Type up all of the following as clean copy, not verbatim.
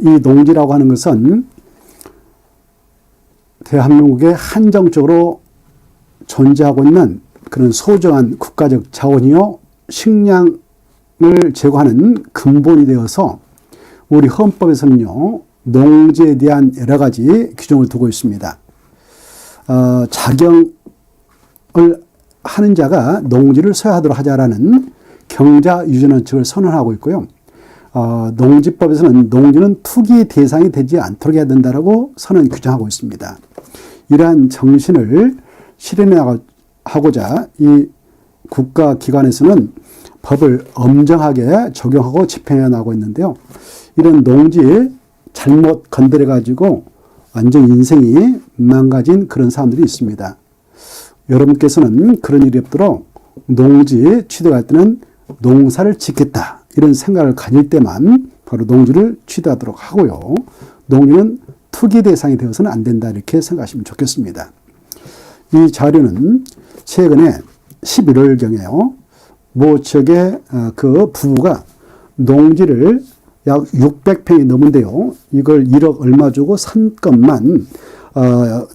이 농지라고 하는 것은 대한민국에 한정적으로 존재하고 있는 그런 소중한 국가적 자원이요, 식량을 제공하는 근본이 되어서 우리 헌법에서는요, 농지에 대한 여러 가지 규정을 두고 있습니다. 자경을 하는 자가 농지를 소유하도록 하자라는 경자유전원칙을 선언하고 있고요. 농지법에서는 농지는 투기 대상이 되지 않도록 해야 된다라고 선언 규정하고 있습니다. 이러한 정신을 실현하고자 이 국가기관에서는 법을 엄정하게 적용하고 집행해 나가고 있는데요. 이런 농지 잘못 건드려 가지고 완전 인생이 망가진 그런 사람들이 있습니다. 여러분께서는 그런 일이 없도록 농지 취득할 때는 농사를 짓겠다 이런 생각을 가질 때만 바로 농지를 취득하도록 하고요. 농지는 투기 대상이 되어서는 안 된다 이렇게 생각하시면 좋겠습니다. 이 자료는 최근에 11월경에요. 모 지역의 그 부부가 농지를 약 600평이 넘은데요. 이걸 1억 얼마 주고 산 것만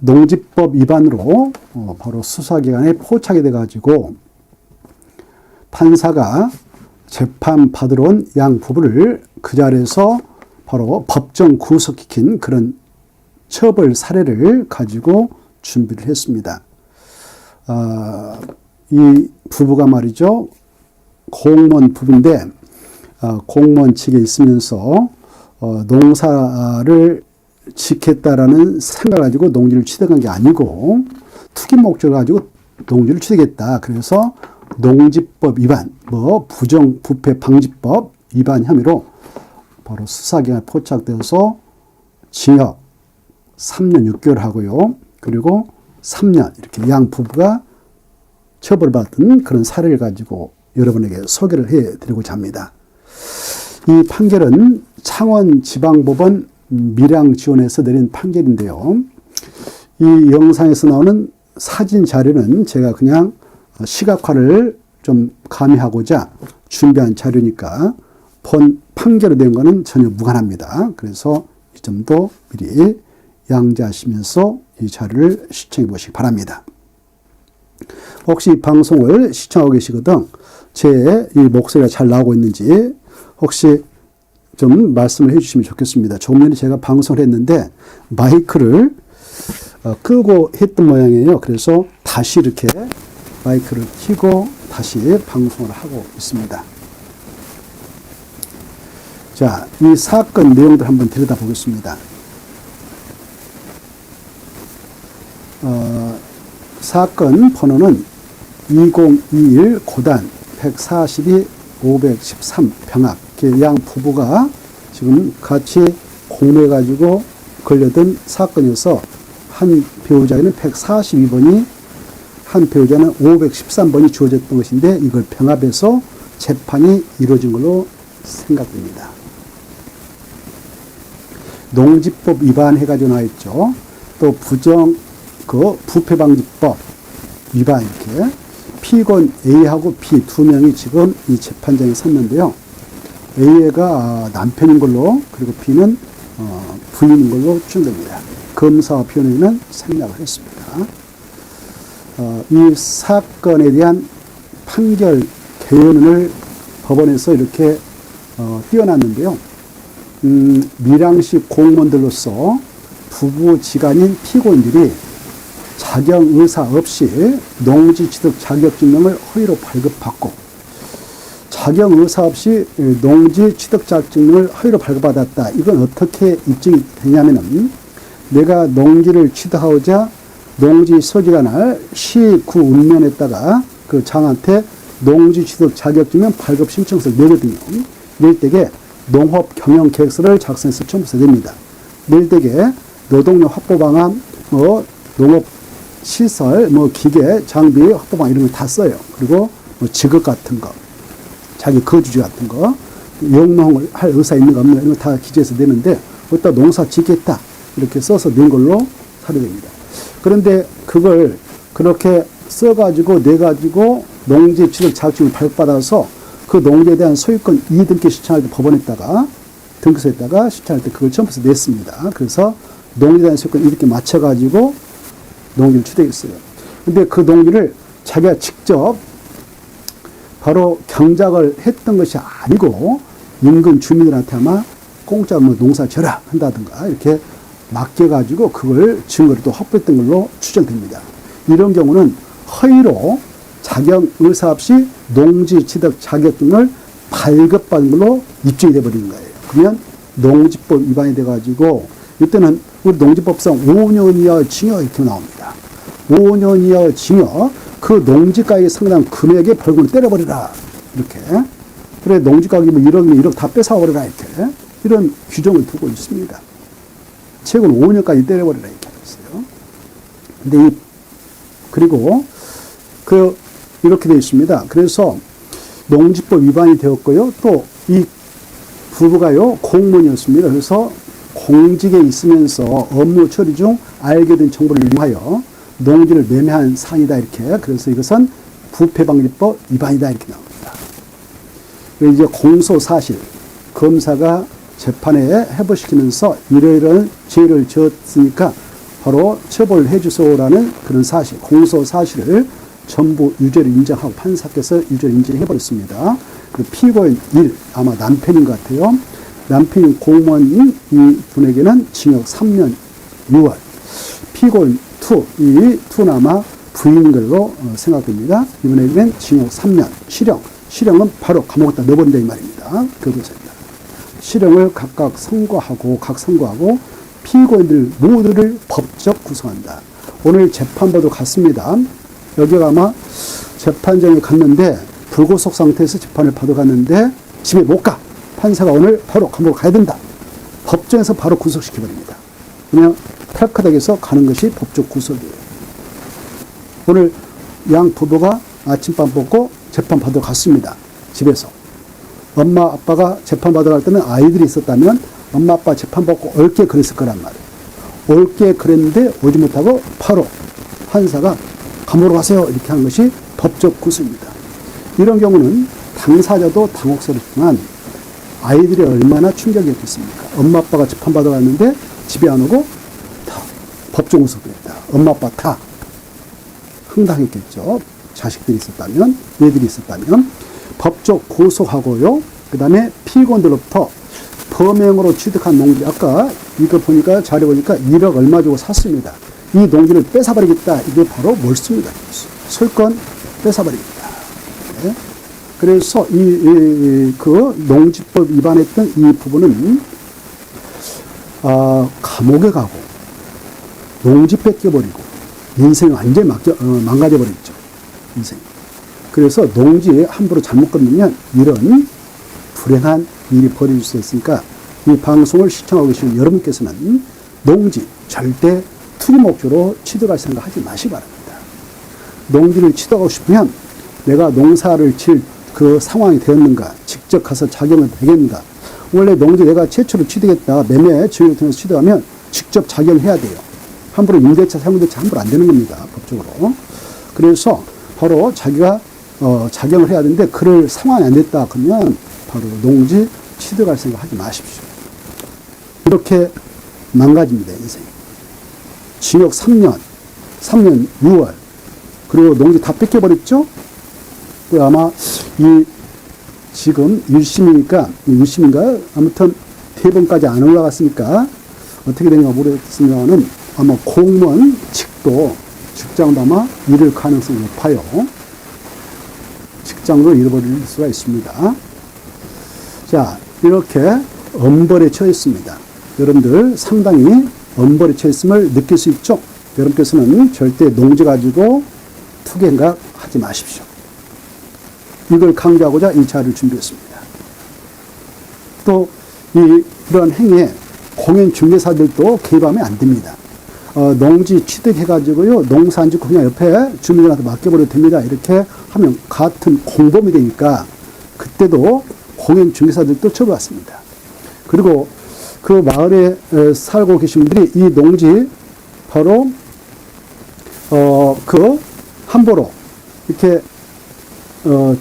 농지법 위반으로 바로 수사기관에 포착이 돼가지고 판사가 재판 받으러 온 양 부부를 그 자리에서 바로 법정 구속시킨 그런 처벌 사례를 가지고 준비를 했습니다. 이 부부가 말이죠. 공무원 부부인데 공무원 측에 있으면서 농사를 짓겠다라는 생각을 가지고 농지를 취득한 게 아니고 투기 목적을 가지고 농지를 취득했다. 그래서 농지법 위반, 부정부패 방지법 위반 혐의로 바로 수사기관에 포착되어서 징역 3년 6개월 하고요. 그리고 3년 이렇게 양 부부가 처벌받은 그런 사례를 가지고 여러분에게 소개를 해드리고자 합니다. 이 판결은 창원지방법원 밀양지원에서 내린 판결인데요. 이 영상에서 나오는 사진 자료는 제가 그냥 시각화를 좀 가미하고자 준비한 자료니까 본 판결에 대한 것은 전혀 무관합니다. 그래서 이 점도 미리 양지하시면서 이 자료를 시청해 보시기 바랍니다. 혹시 이 방송을 시청하고 계시거든 제 이 목소리가 잘 나오고 있는지 혹시 좀 말씀을 해 주시면 좋겠습니다. 조금 전에 제가 방송을 했는데 마이크를 끄고 했던 모양이에요. 그래서 다시 이렇게 마이크를 켜고 다시 방송을 하고 있습니다. 자, 이 사건 내용들 한번 들여다보겠습니다. 사건 번호는 2021 고단 142 513 병학. 양 부부가 지금 같이 공모해가지고 걸려든 사건이어서 한 배우자에는 142번이 한 배우자는 513번이 주어졌던 것인데 이걸 병합해서 재판이 이루어진 걸로 생각됩니다. 농지법 위반해가지고 나와있죠. 또 부패방지법 위반 이렇게 피건 A하고 B 두 명이 지금 이 재판장에 섰는데요. A가 남편인 걸로 그리고 B는 부인인 걸로 추정됩니다. 검사와 변호인은 생략을 했습니다. 이 사건에 대한 판결 개요를 법원에서 이렇게 띄워놨는데요. 밀양시 공무원들로서 부부지간인 피고인들이 자경 의사 없이 농지 취득 자격증명을 허위로 발급받고 자경 의사 없이 농지 취득 자격증명을 허위로 발급받았다. 이건 어떻게 입증이 되냐면은 내가 농지를 취득하고자 농지 소지가 날 시구 읍면에다가 그 장한테 농지 취득 자격증명 발급 신청서를 내거든요. 낼 때에 농업 경영 계획서를 작성해서 첨부해야 됩니다. 낼 때에 노동력 확보 방안, 농업 시설, 기계, 장비 확보 방안 이런 걸 다 써요. 그리고 직업 같은 거, 자기 거주지 같은 거, 영농을 할 의사 있는 거 없는 거 이런 거 다 기재해서 내는데 어디다 농사 짓겠다 이렇게 써서 낸 걸로 사례됩니다. 그런데 그걸 그렇게 써가지고 내가지고 농지 취득 자격증을 발급받아서 그 농지에 대한 소유권 이의등기 신청할 때 법원에다가 등기소에다가 신청할 때 그걸 첨부해서 냈습니다. 그래서 농지단위 소유권 이렇게 맞춰가지고 농지를 취득했어요. 근데 그 농지를 자기가 직접 바로 경작을 했던 것이 아니고 인근 주민들한테 아마 공짜 뭐 농사 져라 한다든가 이렇게 맡겨가지고 그걸 증거를 또 확보했던 걸로 추정됩니다. 이런 경우는 허위로 자격 의사 없이 농지 취득 자격증을 발급받은 걸로 입증이 돼버리는 거예요. 그러면 농지법 위반이 돼가지고 이때는 우리 농지법상 5년 이하 징역 이렇게 나옵니다. 5년 이하 징역, 그 농지가액에 상당한 금액의 벌금을 때려버리라. 이렇게. 그래, 농지가액이 뭐 1억이면 1억 다 뺏어버리라. 이렇게. 이런 규정을 두고 있습니다. 최고는 5년까지 때려버리라. 이렇게 하고 있어요. 근데 그리고 이렇게 되어 있습니다. 그래서 농지법 위반이 되었고요. 또 이 부부가요, 공무원이었습니다. 그래서 공직에 있으면서 업무 처리 중 알게 된 정보를 이용하여 농지를 매매한 사안이다. 이렇게. 그래서 이것은 부패방지법 위반이다. 이렇게 나옵니다. 그리고 이제 공소사실. 검사가 재판에 회부시키면서 이러이러한 죄를 지었으니까 바로 처벌을 해주소라는 그런 사실, 공소사실을 전부 유죄를 인정하고 판사께서 유죄를 인정해버렸습니다. 그리고 피고인 1, 아마 남편인 것 같아요. 남편인 공무원인 이 분에게는 징역 3년 6월. 피고인 2, 이 2는 아마 부인인 걸로 생각됩니다. 이분에게는 징역 3년, 실형. 실형은 바로 감옥에다 넣어버린다 이 말입니다. 교도소입니다. 실형을 각각 선고하고 피고인들 모두를 법적 구성한다. 오늘 재판부도 갔습니다. 여기가 아마 재판장에 갔는데 불구속 상태에서 재판을 받아 갔는데 집에 못 가. 판사가 오늘 바로 감옥을 가야 된다. 법정에서 바로 구속시켜버립니다. 그냥 탈카닥에서 가는 것이 법적 구속이에요. 오늘 양 부부가 아침밥 먹고 재판 받아 갔습니다. 집에서. 엄마 아빠가 재판 받아 갈 때는 아이들이 있었다면 엄마 아빠 재판 받고 옳게 그랬을 거란 말이에요. 옳게 그랬는데 오지 못하고 바로 판사가 감옥으로 가세요. 이렇게 한 것이 법적 구속입니다. 이런 경우는 당사자도 당혹스럽지만 아이들이 얼마나 충격이었겠습니까? 엄마 아빠가 재판 받아 갔는데 집에 안 오고 다 법정 구속됐다. 엄마 아빠 다 흥당했겠죠. 자식들이 있었다면, 애들이 있었다면. 법적 구속하고요. 그 다음에 피고인들로부터 범행으로 취득한 농지, 아까 이거 보니까 자료 보니까 1억 얼마 주고 샀습니다. 이 농지를 뺏어버리겠다. 이게 바로 몰수입니다. 설권 뺏어버리겠다. 네. 그래서 그 농지법 위반했던 이 부분은 감옥에 가고 농지 뺏겨버리고 인생이 완전히 망가져버렸죠. 인생. 그래서 농지에 함부로 잘못 건너면 이런 불행한 일이 벌어질 수 있으니까 이 방송을 시청하고 계시는 여러분께서는 농지 절대 투기 목적으로 취득할 생각 하지 마시기 바랍니다. 농지를 취득하고 싶으면 내가 농사를 질 그 상황이 되었는가, 직접 가서 작용은 되겠는가. 원래 농지 내가 최초로 취득했다, 매매 증여를 통해서 취득하면 직접 작용해야 돼요. 함부로 임대차, 사용대차 함부로 안 되는 겁니다. 법적으로. 그래서 바로 자기가 작용을 해야 되는데 그럴 상황이 안 됐다 그러면 바로 농지 취득할 생각 하지 마십시오. 이렇게 망가집니다, 인생이. 징역 3년 6월. 그리고 농지 다 뺏겨버렸죠? 아마 지금 1심인가? 아무튼 대법원까지 안 올라갔으니까 어떻게 되는가 모르겠습니다만은 아마 공무원 측도 직장도 아마 잃을 가능성이 높아요. 직장도 잃어버릴 수가 있습니다. 자, 이렇게 엄벌에 처했습니다. 여러분들 상당히 엄벌에 처했음을 느낄 수 있죠? 여러분께서는 절대 농지 가지고 투기행각 하지 마십시오. 이걸 강조하고자 이 자료를 준비했습니다. 또 이런 행위에 공인중개사들도 개입하면 안 됩니다. 농지 취득해가지고요, 농사 안 짓고 그냥 옆에 주민들한테 맡겨버려도 됩니다. 이렇게 하면 같은 공범이 되니까 그때도 공인중개사들도 처벌받습니다. 그리고 그 마을에 살고 계신 분들이 이 농지 바로 함부로 이렇게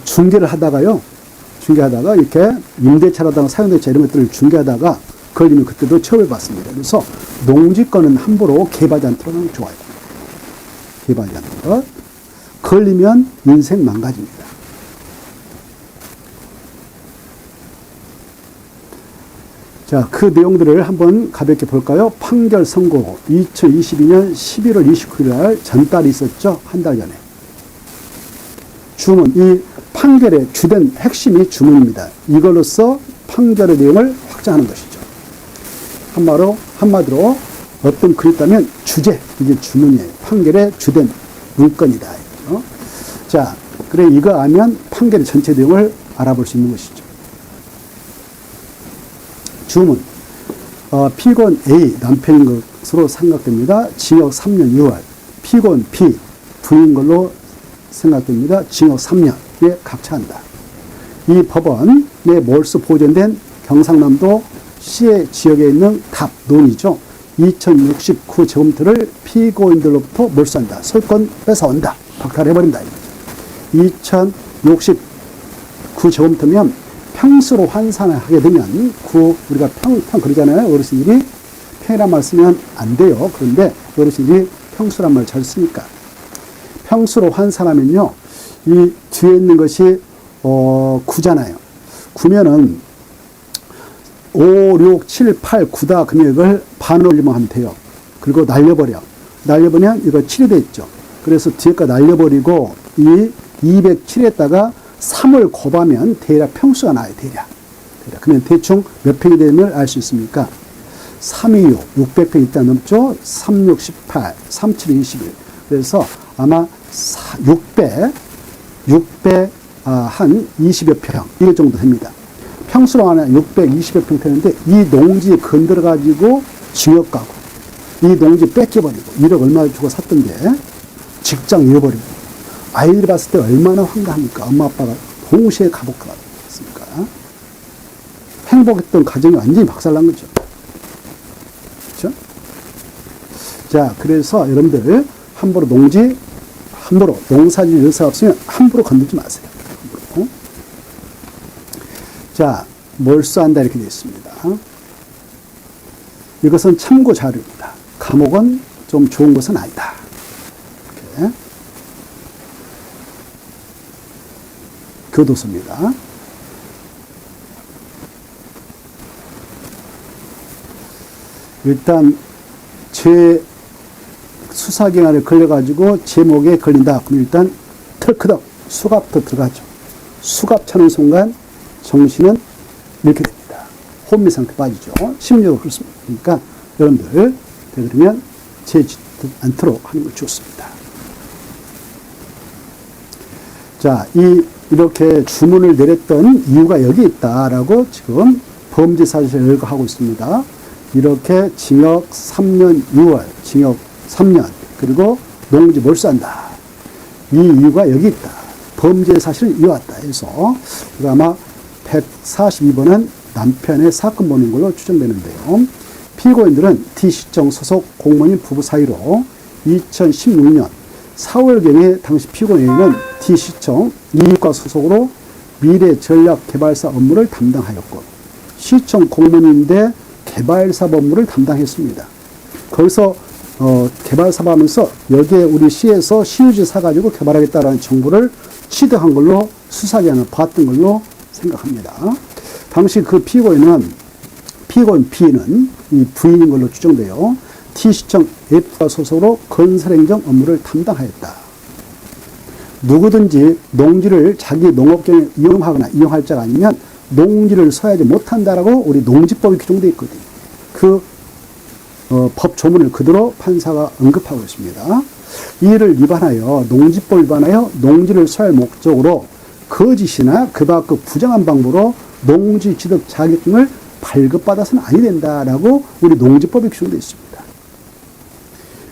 중개를 하다가요, 중개하다가 이렇게 임대차라든가 사용대차 이런 것들을 중개하다가 걸리면 그때도 처벌을 받습니다. 그래서 농지권은 함부로 개발하지 않도록 하는 게 좋아요. 개발하지 않도록. 걸리면 인생 망가집니다. 자, 그 내용들을 한번 가볍게 볼까요? 판결 선고 2022년 11월 29일 날 전달이 있었죠. 한 달 전에. 주문, 이 판결의 주된 핵심이 주문입니다. 이걸로써 판결의 내용을 확정하는 것이죠. 한마디로 어떤 글이 있다면 주제, 이게 주문이에요. 판결의 주된 문건이다. 자, 그래 이거 알면 판결의 전체 내용을 알아볼 수 있는 것이죠. 주문, 피고인 A 남편인 것으로 생각됩니다. 징역 3년 6월. 피고인 B 부인 걸로 생각됩니다. 징역 3년에 각처한다. 이 법원에 몰수 보존된 경상남도 시의 지역에 있는 답, 논이죠. 2069제곱미터를 피고인들로부터 몰수한다. 소유권 뺏어온다. 박탈해버린다. 2069제곱미터면 평수로 환산을 하게 되면 우리가 평 그러잖아요. 어르신들이 평이란 말 쓰면 안 돼요. 그런데 어르신들이 평수란 말 잘 쓰니까. 평수로 환산하면요. 이 뒤에 있는 것이 9잖아요. 9면은 5, 6, 7, 8, 9다 금액을 반으로 올리면 하면 돼요. 그리고 날려버려. 날려버리면 이거 7이 됐죠. 그래서 뒤에 거 날려버리고 이 207에다가 3을 곱하면 대략 평수가 나와요. 대략. 그러면 대충 몇 평이 되면 알 수 있습니까? 326, 600평 일단 넘죠. 36, 18, 37, 21. 그래서 아마 600, 한 20여 평, 이 정도 됩니다. 평수로 하면 620여 평 되는데 이 농지 건드려가지고 징역 가고 이 농지 뺏겨버리고 1억 얼마 주고 샀던 게 직장 잃어버리고 아이들이 봤을 때 얼마나 황가합니까? 엄마 아빠가 동시에 가복하겠습니까? 행복했던 가정이 완전히 박살난 거죠. 그렇죠? 자, 그래서 여러분들 함부로 농사질 의사 없으면 함부로 건들지 마세요. 함부로. 자, 몰수한다 이렇게 되어 있습니다. 이것은 참고 자료입니다. 감옥은 좀 좋은 것은 아니다. 이렇게. 교도소입니다. 일단 수사기관에 걸려가지고 제목에 걸린다. 그럼 일단 털크덕 수갑도 들어가죠. 수갑 차는 순간 정신은 이렇게 됩니다. 혼미 상태 빠지죠. 심리적으로 그렇습니까? 여러분들 그러면 재짓지 않도록 하는 걸 좋습니다. 자, 이렇게 주문을 내렸던 이유가 여기 있다라고 지금 범죄 사실을 열거하고 있습니다. 이렇게 징역 3년 6월, 징역 3년, 그리고 농지 몰수한다. 이 이유가 여기 있다. 범죄 사실은 이어왔다 해서 이거 아마 142번은 남편의 사건 번호인 걸로 추정되는데요. 피고인들은 D시청 소속 공무원인 부부 사이로 2016년 4월경에 당시 피고인은 D시청 이익과 소속으로 미래전략개발사 업무를 담당하였고 시청 공무원인데 개발사업 업무를 담당했습니다. 거기서 개발사업 하면서 여기에 우리 시에서 시유지 사가지고 개발하겠다라는 정보를 취득한 걸로 수사기관을 봤던 걸로 생각합니다. 당시 그 피고인 B는 이 부인인 걸로 추정돼요. T시청 F가 소속으로 건설행정 업무를 담당하였다. 누구든지 농지를 자기 농업경에 이용하거나 이용할 자가 아니면 농지를 서야지 못한다라고 우리 농지법이 규정되어 있거든요. 그 법 조문을 그대로 판사가 언급하고 있습니다. 이를 위반하여 농지법 위반하여 농지를 서할 목적으로 거짓이나 그 밖의 부정한 방법으로 농지 취득 자격증을 발급받아서는 아니 된다라고 우리 농지법에 규정되어 있습니다.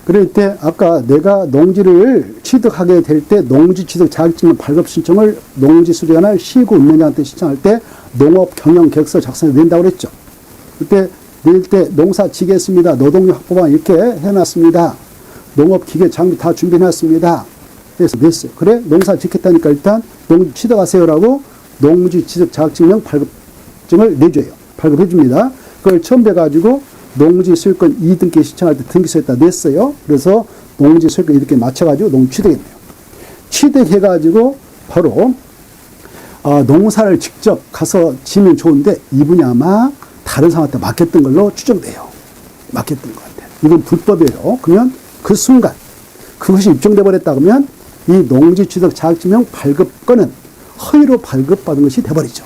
그럴 때 아까 내가 농지를 취득하게 될 때 농지 취득 자격증 발급 신청을 농지수리관할 시구 운영자한테 신청할 때 농업경영계획서 작성해 낸다고 그랬죠. 그때 낼 때 농사 지겠습니다. 노동력 확보만 이렇게 해놨습니다. 농업기계 장비 다 준비해놨습니다. 그래서 냈어요. 그래 농사 짓겠다니까 일단 농지 취득하세요라고 농지 취득 자격증명 발급증을 내줘요. 발급해 줍니다. 그걸 첨부해가지고 농지 소유권 2등기 신청할 때 등기소에다 냈어요. 그래서 농지 소유권 2등기 맞춰가지고 농지 취득했네요. 취득해가지고 바로 농사를 직접 가서 지면 좋은데 이분이 아마 다른 사람한테 맡겼던 걸로 추정돼요. 맡겼던 것 같아요. 이건 불법이에요. 그러면 그 순간 그것이 입증돼 버렸다 그러면 이 농지 취득 자격증명 발급권은 허위로 발급받은 것이 돼버리죠.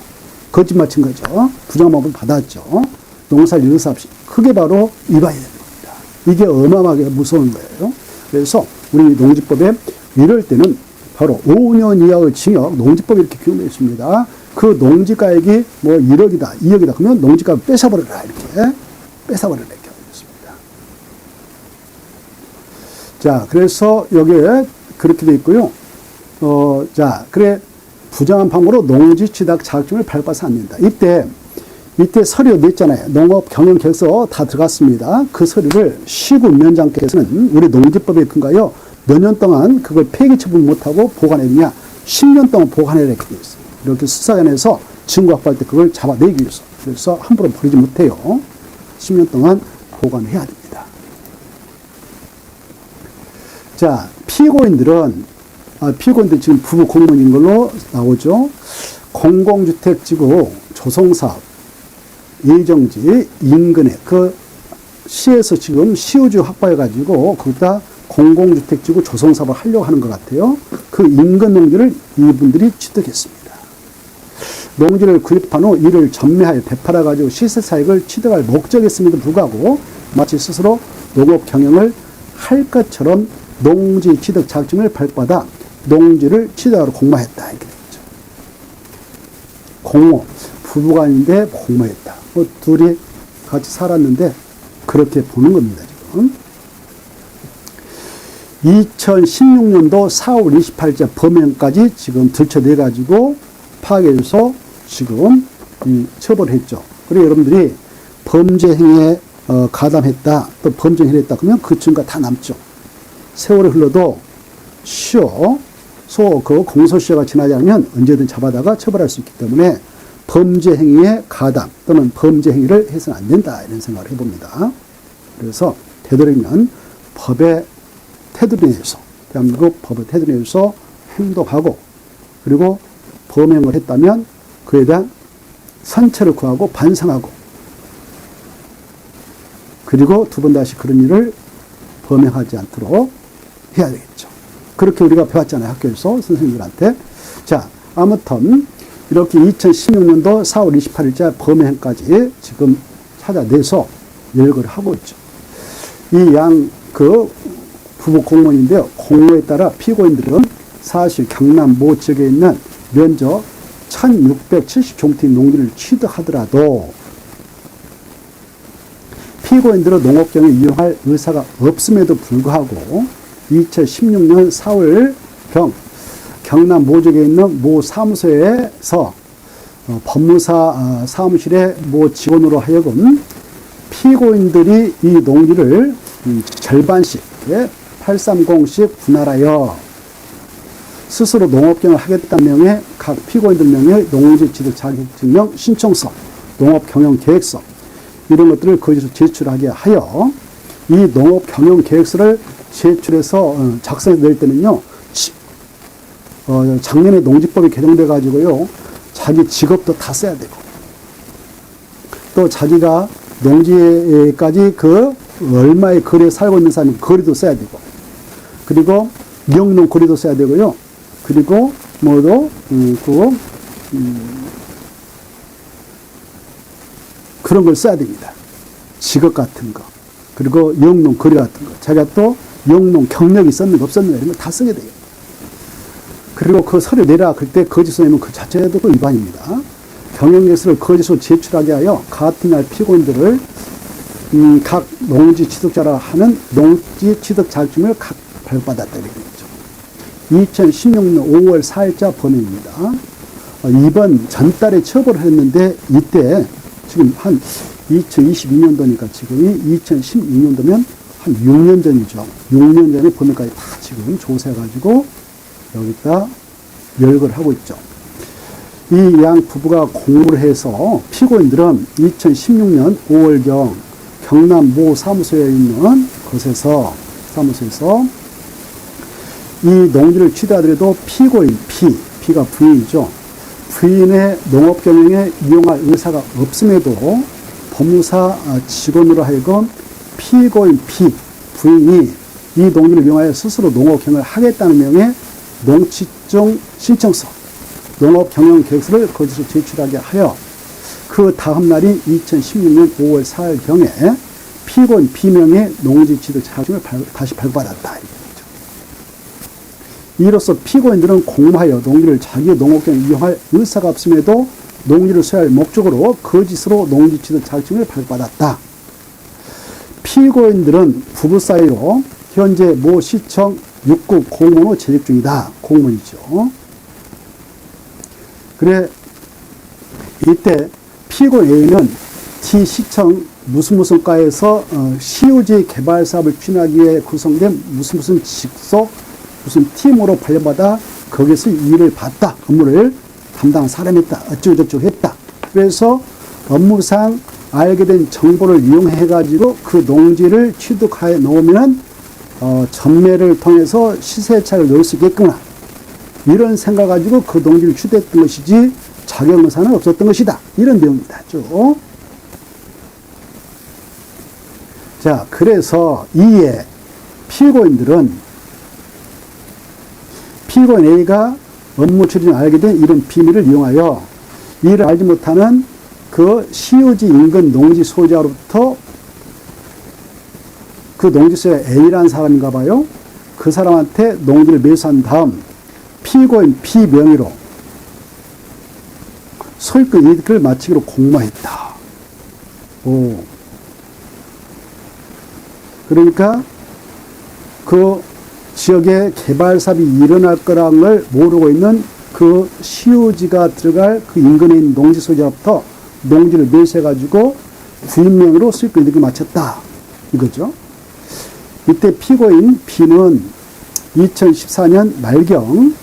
거짓말 친 거죠. 부정함을 받았죠. 농사를 이을 수 없이. 그게 바로 위반이 되는 겁니다. 이게 어마어마하게 무서운 거예요. 그래서 우리 농지법에 이럴 때는 바로 5년 이하의 징역, 농지법이 이렇게 규정되어 있습니다. 그 농지가액이 뭐 1억이다, 2억이다. 그러면 농지가액 뺏어버려라. 이렇게. 뺏어버려라. 이렇게 되어 있습니다. 자, 그래서 여기에 그렇게 되어 있고요. 자, 그래. 부정한 방법으로 농지 취득 자격증을 발급받아서 안 된다. 이때 서류 냈잖아요. 농업 경영 계획서 다 들어갔습니다. 그 서류를 시군위원장께서는 우리 농지법에 근거하여 몇 년 동안 그걸 폐기 처분 못하고 보관했느냐? 10년 동안 보관해라 이렇게 되어 있어요. 이렇게 수사관에서 증거 확보할 때 그걸 잡아내기 위해서. 그래서 함부로 버리지 못해요. 10년 동안 보관해야 됩니다. 자, 피고인들 지금 부부 공무원인 걸로 나오죠. 공공주택지구 조성사업, 예정지, 인근에, 그 시에서 지금 시우주 확보해가지고 거기다 공공주택지구 조성사업을 하려고 하는 것 같아요. 그 인근 농지를 이분들이 취득했습니다. 농지를 구입한 후 이를 전매하여 되팔아가지고 시세차익을 취득할 목적이었음에도 불구하고 마치 스스로 농업 경영을 할 것처럼 농지 취득 자격증을 발급받아 농지를 취득하러 공모했다. 이렇게 되죠. 공모. 부부가 아닌데 공모했다. 뭐 둘이 같이 살았는데 그렇게 보는 겁니다. 지금. 2016년도 4월 28일자 범행까지 지금 들춰내가지고 파악해서 지금 처벌했죠. 그리고 여러분들이 범죄 행위에 가담했다, 또 범죄 행위를 했다 그러면 그 증거가 다 남죠. 세월이 흘러도 그 공소시효가 지나지 않으면 언제든 잡아다가 처벌할 수 있기 때문에 범죄 행위에 가담 또는 범죄 행위를 해서는 안 된다 이런 생각을 해봅니다. 그래서 되도록이면 법의 테두리 내에서 대한민국 법의 테두리 내에서 행동하고 그리고 범행을 했다면 그에 대한 선처를 구하고 반성하고 그리고 두 번 다시 그런 일을 범행하지 않도록 해야 되겠죠. 그렇게 우리가 배웠잖아요. 학교에서 선생님들한테. 자, 아무튼 이렇게 2016년도 4월 28일자 범행까지 지금 찾아내서 열거를 하고 있죠. 이 부부 공무원인데요. 공모에 따라 피고인들은 사실 경남 모 지역에 있는 면적 1670종택 농지를 취득하더라도 피고인들은 농업경에 이용할 의사가 없음에도 불구하고 2016년 4월경 경남 모 지역에 있는 모 사무소에서 법무사 사무실의 모 직원으로 하여금 피고인들이 이 농지를 절반씩 830씩 분할하여 스스로 농업경을 하겠다는 명에 각 피고인들 명의 농지 취득 자격증명 신청서, 농업경영계획서 이런 것들을 거기서 제출하게 하여 이 농업경영계획서를 제출해서 작성해서 낼 때는요, 작년에 농지법이 개정돼 가지고요, 자기 직업도 다 써야 되고, 또 자기가 농지에까지 그 얼마의 거리에 살고 있는 사람이 거리도 써야 되고, 그리고 영농 거리도 써야 되고요, 그리고 그런 걸 써야 됩니다. 직업 같은 거, 그리고 영농 거리 같은 거, 자기가 또 영농 경력이 있었는가 없었는가 이런 거 다 쓰게 돼요. 그리고 그 서류 내라 그때 거짓으로 내면 그 자체도 그 위반입니다. 경영계획서를 거짓으로 제출하게 하여 같은 날 피고인들을 각 농지 취득자라 하는 농지 취득 자격증을 각 발급받았다 이렇게 되죠. 2016년 5월 4일자 범행입니다. 이번 전달에 처벌을 했는데 이때 지금 한 2022년도니까 지금이 2016년도면 한 6년 전이죠. 6년 전에 범행까지 다 지금 조사해가지고 여기다 열거를 하고 있죠. 이 양 부부가 공모를 해서 피고인들은 2016년 5월경 경남 모 사무소에 있는 곳에서 사무소에서 이 농지를 취득하더라도 피고인 B가 부인이죠. 부인의 농업 경영에 이용할 의사가 없음에도 법무사 직원으로 하여금 피고인 B 부인이 이 농지를 이용하여 스스로 농업 경영을 하겠다는 내용의 농취증 신청서, 농업 경영 계획서를 거짓으로 제출하게 하여 그 다음 날인 2016년 5월 4일경에 피고인 B명의 농지 취득 자격증을 다시 발급받았다. 이로써 피고인들은 공모하여 농지를 자기의 농업경영에 이용할 의사가 없음에도 농지를 소유할 목적으로 거짓으로 농지 취득 자격증을 발급받았다. 피고인들은 부부 사이로 현재 모 시청 6급 공무원으로 재직 중이다. 공무원이죠. 그래 이때 피고인 A는 T 시청 무슨 과에서 시우지 개발 사업을 추진하기 위해 구성된 무슨 직속 무슨 팀으로 발령받아 거기서 일을 봤다. 업무를 담당한 사람이었다. 어쩌고저쩌고 했다. 그래서 업무상 알게 된 정보를 이용해가지고 그 농지를 취득하여 놓으면 전매를 통해서 시세 차익을 넣을 수 있겠구나. 이런 생각 가지고 그 농지를 취득했던 것이지 자격 의사는 없었던 것이다. 이런 내용입니다. 쭉. 자, 그래서 이에 피고인 A가 업무 추진을 알게 된 이런 비밀을 이용하여 이를 알지 못하는 그 시우지 인근 농지 소유자로부터 그 농지 소유자 A라는 사람인가 봐요. 그 사람한테 농지를 매수한 다음 피고인 B 명의로 소유권 이득을 마치기로 공모했다. 오. 그러니까 그 지역에 개발 사업이 일어날 거라는 걸 모르고 있는 그 시우지가 들어갈 그 인근에 있는 농지 소유자부터 농지를 매수해가지고 부인명으로 수익권 이득을 마쳤다. 이거죠. 이때 피고인 B는 2014년 말경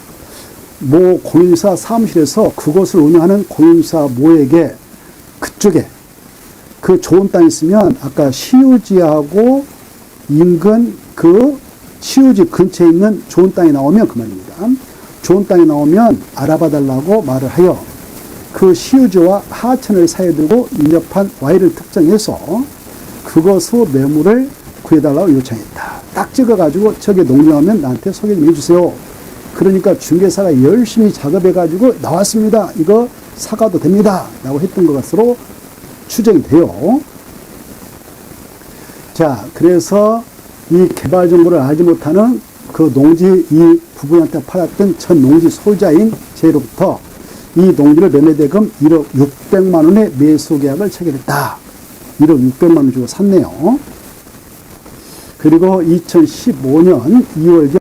모 공인사 사무실에서 그곳을 운영하는 공인사 모에게 그쪽에 그 좋은 땅이 있으면 아까 시우지하고 인근 그 시우지 근처에 있는 좋은 땅이 나오면 그 말입니다. 좋은 땅이 나오면 알아봐 달라고 말을 하여 그 시우지와 하천을 사이에 두고 인접한 Y를 특정해서 그것으로 매물을 구해달라고 요청했다. 딱 찍어가지고 저게 농지 나오면 나한테 소개 좀 해주세요. 그러니까 중개사가 열심히 작업해가지고 나왔습니다. 이거 사가도 됩니다. 라고 했던 것으로 추정이 돼요. 자, 그래서 이 개발 정보를 알지 못하는 그 농지 이 부부한테 팔았던 전 농지 소유자인 J로부터 이 농지를 매매대금 1억 600만 원의 매수 계약을 체결했다. 1억 600만 원 주고 샀네요. 그리고 2015년 2월경